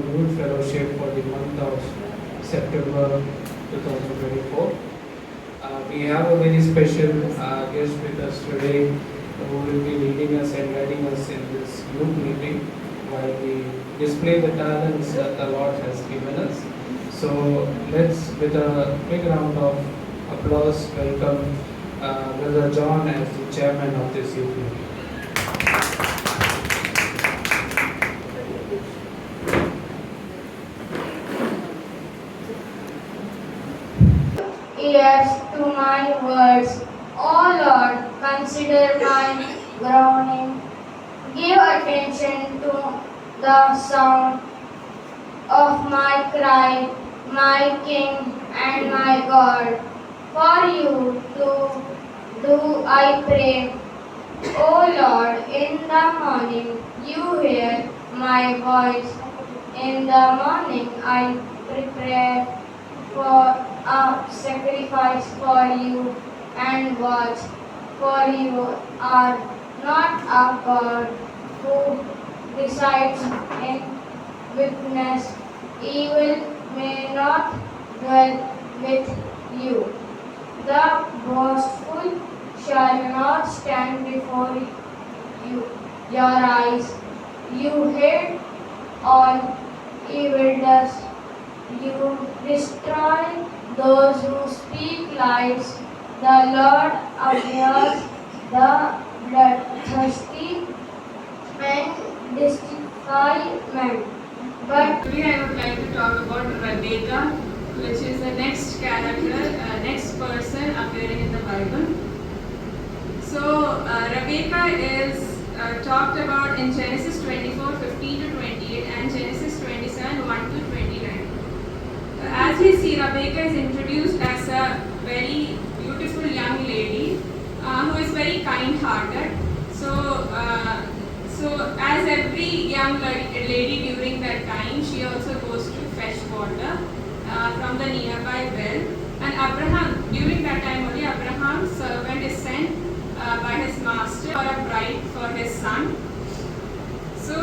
Youth Fellowship for the month of September 2024. We have a very special guest with us today who will be leading us and guiding us in this youth meeting while we display the talents that the Lord has given us. So let's, with a big round of applause, welcome Brother John as the chairman of this youth meeting. Ears to my words, O Lord, consider my groaning. Give attention to the sound of my cry, my King and my God. For you do I pray. O Lord, in the morning you hear my voice. In the morning I prepare for a sacrifice for you and watch, for you are not a God who decides in wickedness. Evil may not dwell with you. The boastful shall not stand before your eyes. You hate all evildoers. You destroy those who speak lies. The Lord abhors the bloodthirsty and destroy men. But today I would like to talk about Rebecca, which is the next character, next person appearing in the Bible. So Rebecca is talked about in Genesis 24:15 to 28 and Genesis 27:1 to 29. As we see, Rebecca is introduced as a very beautiful young lady who is very kind-hearted. So as every young lady during that time, she also goes to fetch water from the nearby well. And Abraham, during that time only, Abraham's servant is sent by his master for a bride for his son. So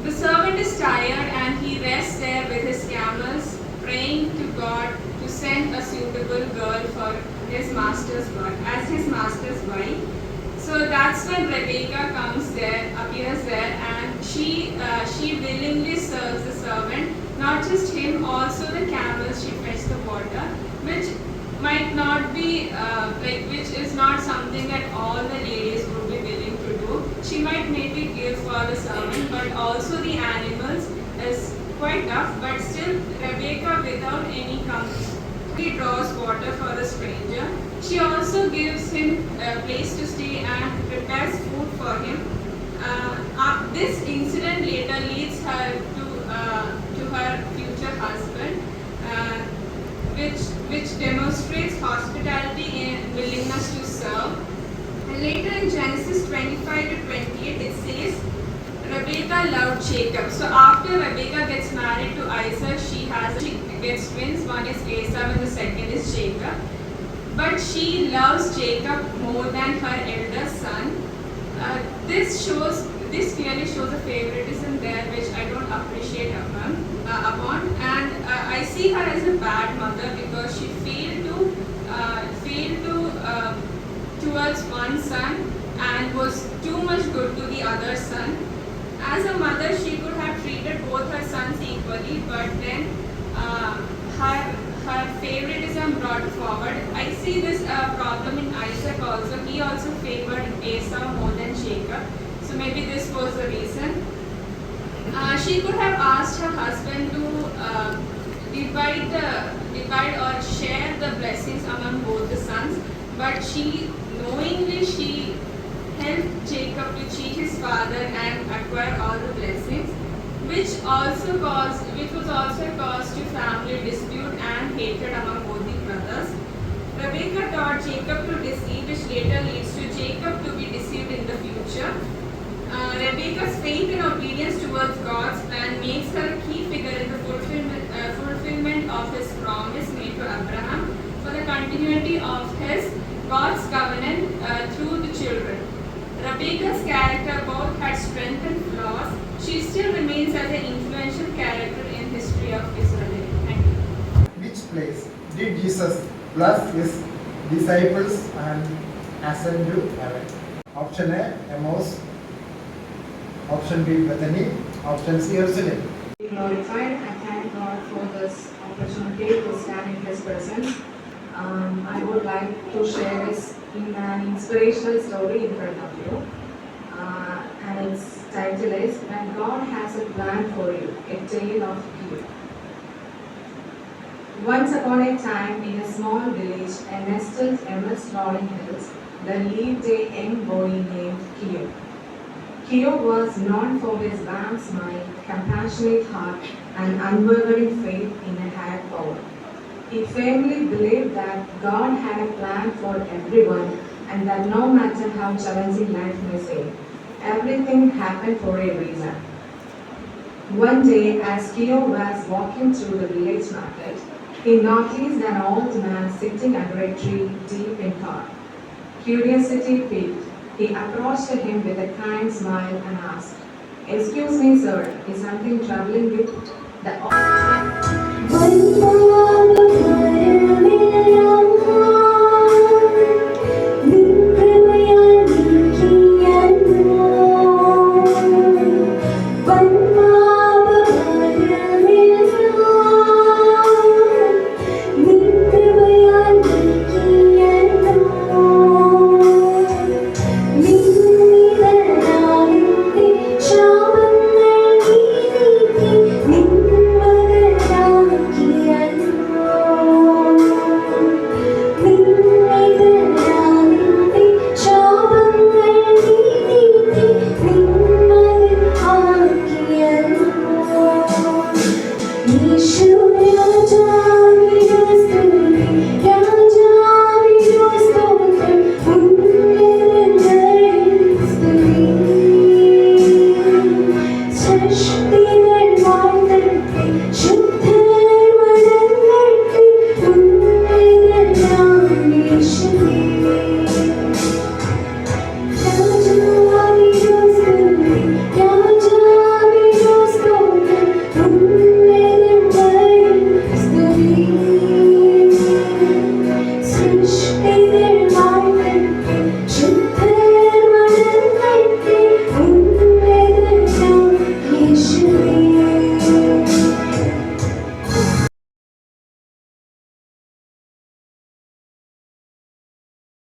the servant is tired and he rests there with his camels, praying to God to send a suitable girl for his master's wife, as his master's wife. So that's when Rebecca appears there, and she willingly serves the servant, not just him, also the camels. She fetches the water, which might not be which is not something that all the ladies would be willing to do. She might maybe give for the servant, but also the animals is quite tough. But still, Rebecca, without any complaint, he draws water for the stranger. She also gives him a place to stay and prepares food for him. This incident later leads her to her future husband, which demonstrates hospitality and willingness to serve. And later in Genesis 25 to 28, it says, Rebecca loved Jacob. So after Rebecca gets married to Isaac, she gets twins. One is Esau and the second is Jacob. But she loves Jacob more than her elder son. This clearly shows a favoritism there, which I don't appreciate upon. And I see her as a bad mother because she failed towards one son and was too much good to the other son. As a mother, she could have treated both her sons equally, but then her favoritism brought forward. I see this problem in Isaac also. He also favored Esau more than Jacob. So maybe this was the reason. She could have asked her husband to divide or share the blessings among both the sons, but she helped Jacob to cheat his father and acquire all the blessings, which was also a cause to family dispute and hatred among both the brothers. Rebecca taught Jacob to deceive, which later leads to Jacob to be deceived in the future. Rebecca's faith and obedience towards God's plan makes her a key figure in the fulfillment of his promise made to Abraham for the continuity of his God's covenant through the children. Rebecca's character both had strength and flaws. She still remains as an influential plus his disciples and ascend to heaven. Option A, Emmaus. Option B, Bethany. Option C, Jerusalem. Be glorified. I thank God for this opportunity to stand in His presence. I would like to share this in an inspirational story in front of you. And its title is When God Has a Plan for You, a Tale of Gideon. Once upon a time, in a small village nestled amidst rolling hills, there lived a young boy named Gideon. Gideon was known for his warm smile, compassionate heart, and unwavering faith in a higher power. He firmly believed that God had a plan for everyone and that no matter how challenging life may seem, everything happened for a reason. One day, as Gideon was walking through the village market, he noticed an old man sitting under a tree deep in thought. Curiosity piqued. He approached him with a kind smile and asked, "Excuse me, sir, is something troubling you?" The